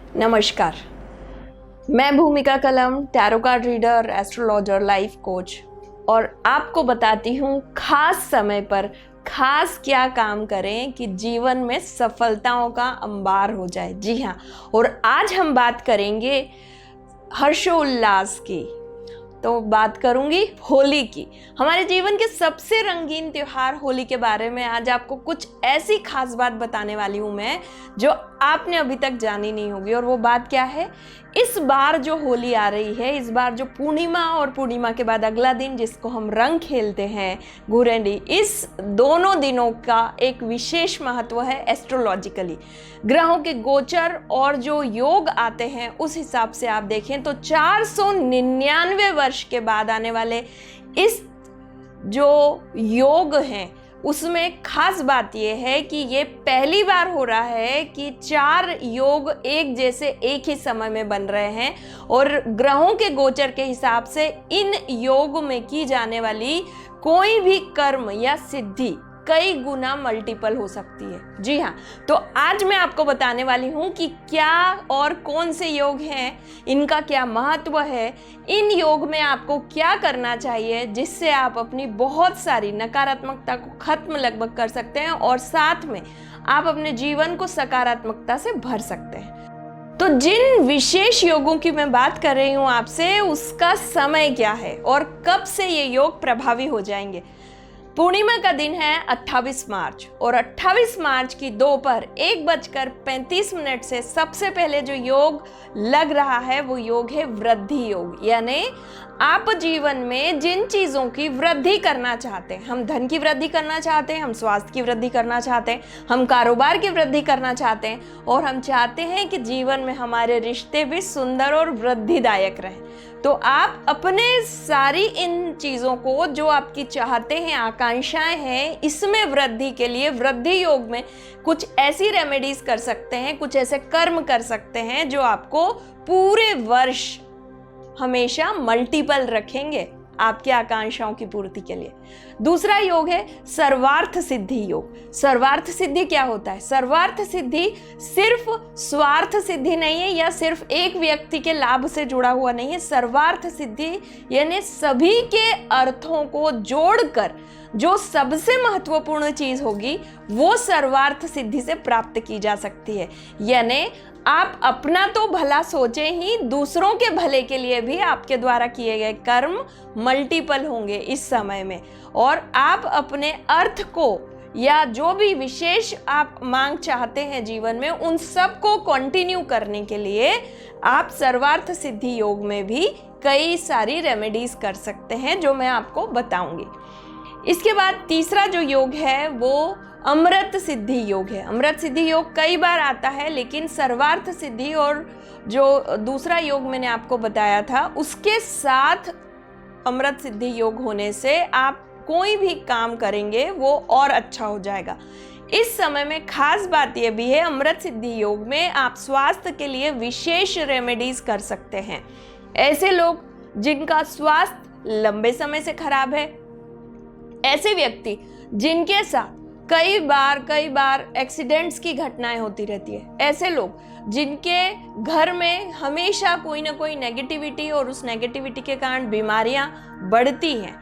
नमस्कार, मैं भूमिका कलम, tarot card reader, astrologer, life coach और आपको बताती हूँ खास समय पर खास क्या काम करें कि जीवन में सफलताओं का अंबार हो जाए। जी हाँ, और आज हम बात करेंगे हर्षोल्लास की। तो बात करूंगी होली की। हमारे जीवन के सबसे रंगीन त्योहार होली के बारे में आज आपको कुछ ऐसी खास बात बताने वाली हूं मैं, जो आपने अभी तक जानी नहीं होगी। और वो बात क्या है? इस बार जो होली आ रही है, इस बार जो पूर्णिमा और पूर्णिमा के बाद अगला दिन जिसको हम रंग खेलते हैं गुरेंडी, इस दोनों दिनों का एक विशेष महत्व है एस्ट्रोलॉजिकली। ग्रहों के गोचर और जो योग आते हैं उस हिसाब से आप देखें तो 499 वर्ष के बाद आने वाले इस जो योग हैं उसमें खास बात यह है कि ये पहली बार हो रहा है कि 4 योग एक जैसे एक ही समय में बन रहे हैं और ग्रहों के गोचर के हिसाब से इन योग में की जाने वाली कोई भी कर्म या सिद्धि कई गुना मल्टीपल हो सकती है। जी हाँ, तो आज मैं आपको बताने वाली हूँ कि क्या और कौन से योग हैं, इनका क्या महत्व है, इन योग में आपको क्या करना चाहिए जिससे आप अपनी बहुत सारी नकारात्मकता को खत्म लगभग कर सकते हैं और साथ में आप अपने जीवन को सकारात्मकता से भर सकते हैं। तो जिन विशेष योगों की मैं बात कर रही हूँ आपसे, उसका समय क्या है और कब से ये योग प्रभावी हो जाएंगे। पूर्णिमा का दिन है 28 मार्च और 28 मार्च की दोपहर 1:35 से सबसे पहले जो योग लग रहा है वो योग है वृद्धि योग। यानी आप जीवन में जिन चीज़ों की वृद्धि करना चाहते हैं, हम धन की वृद्धि करना चाहते हैं, हम स्वास्थ्य की वृद्धि करना चाहते हैं, हम कारोबार की वृद्धि करना चाहते हैं और हम चाहते हैं कि जीवन में हमारे रिश्ते भी सुंदर और वृद्धिदायक रहें, तो आप अपने सारी इन चीज़ों को जो आपकी चाहते हैं, आकांक्षाएं हैं, इसमें वृद्धि के लिए वृद्धि योग में कुछ ऐसी रेमेडीज कर सकते हैं, कुछ ऐसे कर्म कर सकते हैं जो आपको पूरे वर्ष हमेशा मल्टीपल रखेंगे आपकी आकांक्षाओं की पूर्ति के लिए। दूसरा योग है सर्वार्थ सिद्धि योग। सर्वार्थ सिद्धि क्या होता है? सर्वार्थ सिद्धि सिर्फ स्वार्थ सिद्धि नहीं है या सिर्फ एक व्यक्ति के लाभ से जुड़ा हुआ नहीं है। सर्वार्थ सिद्धि यानी सभी के अर्थों को जोड़कर जो सबसे महत्वपूर्ण चीज होगी वो सर्वार्थ सिद्धि से प्राप्त की जा सकती है। यानी आप अपना तो भला सोचें ही, दूसरों के भले के लिए भी आपके द्वारा किए गए कर्म मल्टीपल होंगे इस समय में और आप अपने अर्थ को या जो भी विशेष आप मांग चाहते हैं जीवन में, उन सब को कंटिन्यू करने के लिए आप सर्वार्थ सिद्धि योग में भी कई सारी रेमेडीज कर सकते हैं जो मैं आपको बताऊंगी। इसके बाद तीसरा जो योग है वो अमृत सिद्धि योग है। अमृत सिद्धि योग कई बार आता है, लेकिन सर्वार्थ सिद्धि और जो दूसरा योग मैंने आपको बताया था उसके साथ अमृत सिद्धि योग होने से आप कोई भी काम करेंगे वो और अच्छा हो जाएगा। इस समय में खास बात यह भी है, अमृत सिद्धि योग में आप स्वास्थ्य के लिए विशेष रेमेडीज कर सकते हैं। ऐसे लोग जिनका स्वास्थ्य लंबे समय से खराब है, ऐसे व्यक्ति जिनके साथ कई बार एक्सीडेंट्स की घटनाएं होती रहती है, ऐसे लोग जिनके घर में हमेशा कोई ना कोई नेगेटिविटी और उस नेगेटिविटी के कारण बीमारियां बढ़ती हैं,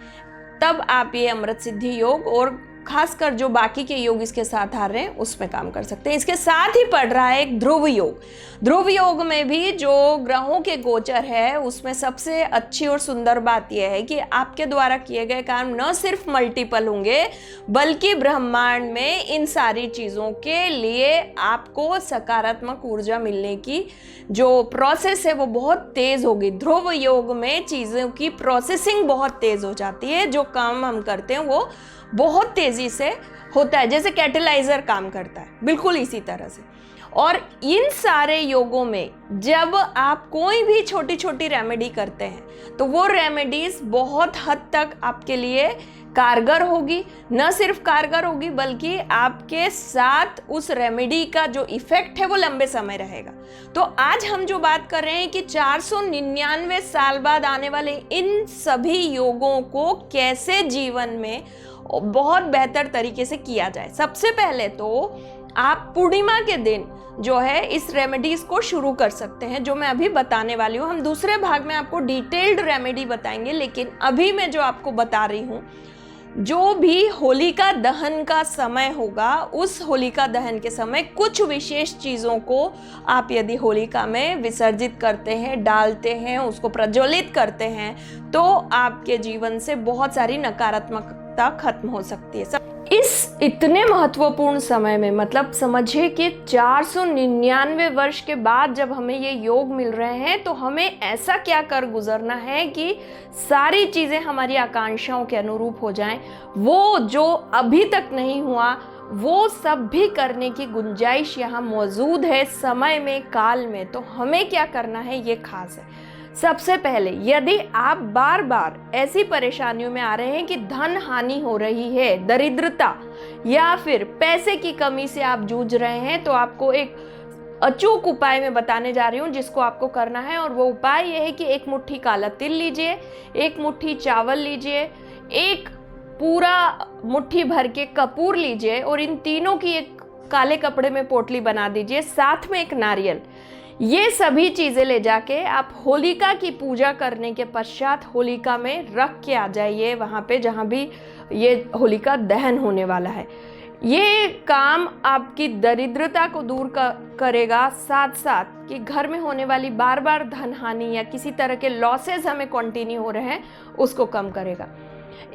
तब आप ये अमृत सिद्धि योग और खासकर जो बाकी के योग इसके साथ आ रहे हैं उसमें काम कर सकते हैं। इसके साथ ही पड़ रहा है एक ध्रुव योग। ध्रुव योग में भी जो ग्रहों के गोचर है उसमें सबसे अच्छी और सुंदर बात यह है कि आपके द्वारा किए गए काम न सिर्फ मल्टीपल होंगे बल्कि ब्रह्मांड में इन सारी चीज़ों के लिए आपको सकारात्मक ऊर्जा मिलने की जो प्रोसेस है वो बहुत तेज़ होगी। ध्रुव योग में चीज़ों की प्रोसेसिंग बहुत तेज़ हो जाती है, जो काम हम करते हैं वो बहुत तेजी से होता है, जैसे कैटेलाइजर काम करता है, बिल्कुल इसी तरह से। और इन सारे योगों में जब आप कोई भी छोटी छोटी रेमेडी करते हैं तो वो रेमेडीज बहुत हद तक आपके लिए कारगर होगी। न सिर्फ कारगर होगी बल्कि आपके साथ उस रेमेडी का जो इफेक्ट है वो लंबे समय रहेगा। तो आज हम जो बात कर रहे हैं कि 499 साल बाद आने वाले इन सभी योगों को कैसे जीवन में बहुत बेहतर तरीके से किया जाए। सबसे पहले तो आप पूर्णिमा के दिन जो है इस रेमेडीज को शुरू कर सकते हैं, जो मैं अभी बताने वाली हूँ। हम दूसरे भाग में आपको डिटेल्ड रेमेडी बताएंगे, लेकिन अभी मैं जो आपको बता रही हूँ, जो भी होलिका दहन का समय होगा, उस होलिका दहन के समय कुछ विशेष चीज़ों को आप यदि होलिका में विसर्जित करते हैं, डालते हैं, उसको प्रज्वलित करते हैं, तो आपके जीवन से बहुत सारी नकारात्मकता खत्म हो सकती है। इस इतने महत्वपूर्ण समय में, मतलब समझिए कि 499 वर्ष के बाद जब हमें ये योग मिल रहे हैं, तो हमें ऐसा क्या कर गुजरना है कि सारी चीज़ें हमारी आकांक्षाओं के अनुरूप हो जाएं। वो जो अभी तक नहीं हुआ, वो सब भी करने की गुंजाइश यहाँ मौजूद है समय में, काल में। तो हमें क्या करना है, ये खास है। सबसे पहले, यदि आप बार बार ऐसी परेशानियों में आ रहे हैं कि धन हानि हो रही है, दरिद्रता या फिर पैसे की कमी से आप जूझ रहे हैं, तो आपको एक अचूक उपाय मैं बताने जा रही हूँ जिसको आपको करना है। और वो उपाय ये है कि 1 मुट्ठी काला तिल लीजिए, 1 मुट्ठी चावल लीजिए, 1 पूरा मुट्ठी भर के कपूर लीजिए और इन तीनों की एक काले कपड़े में पोटली बना दीजिए, साथ में 1 नारियल। ये सभी चीज़ें ले जाके आप होलिका की पूजा करने के पश्चात होलिका में रख के आ जाइए, वहाँ पे जहाँ भी ये होलिका दहन होने वाला है। ये काम आपकी दरिद्रता को दूर करेगा, साथ साथ कि घर में होने वाली बार बार धन हानि या किसी तरह के लॉसेस हमें कंटिन्यू हो रहे हैं, उसको कम करेगा।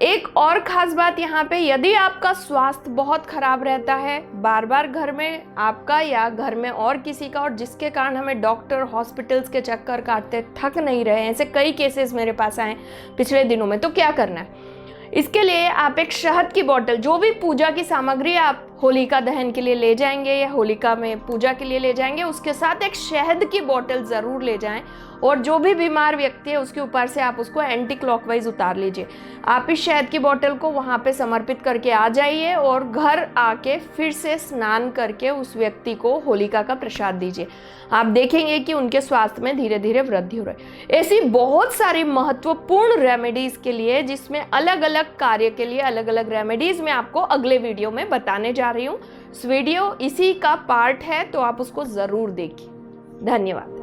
एक और खास बात यहाँ पे, यदि आपका स्वास्थ्य बहुत खराब रहता है, बार बार घर में आपका या घर में और किसी का, और जिसके कारण हमें डॉक्टर, हॉस्पिटल्स के चक्कर काटते थक नहीं रहे हैं, ऐसे कई केसेस मेरे पास आए पिछले दिनों में, तो क्या करना है? इसके लिए आप एक शहद की बोतल, जो भी पूजा की सामग्री आप होलिका दहन के लिए ले जाएंगे या होलिका में पूजा के लिए ले जाएंगे, उसके साथ एक शहद की बोतल ज़रूर ले जाएं। और जो भी बीमार व्यक्ति है उसके ऊपर से आप उसको एंटी क्लॉकवाइज उतार लीजिए। आप इस शहद की बोतल को वहाँ पे समर्पित करके आ जाइए और घर आके फिर से स्नान करके उस व्यक्ति को होलिका का प्रसाद दीजिए। आप देखेंगे कि उनके स्वास्थ्य में धीरे धीरे वृद्धि हो रही है। ऐसी बहुत सारी महत्वपूर्ण रेमेडीज़ के लिए, जिसमें अलग अलग कार्य के लिए अलग अलग रेमेडीज़ मैं आपको अगले वीडियो में बताने जा रही हूँ। इस वीडियो इसी का पार्ट है, तो आप उसको ज़रूर देखिए। धन्यवाद।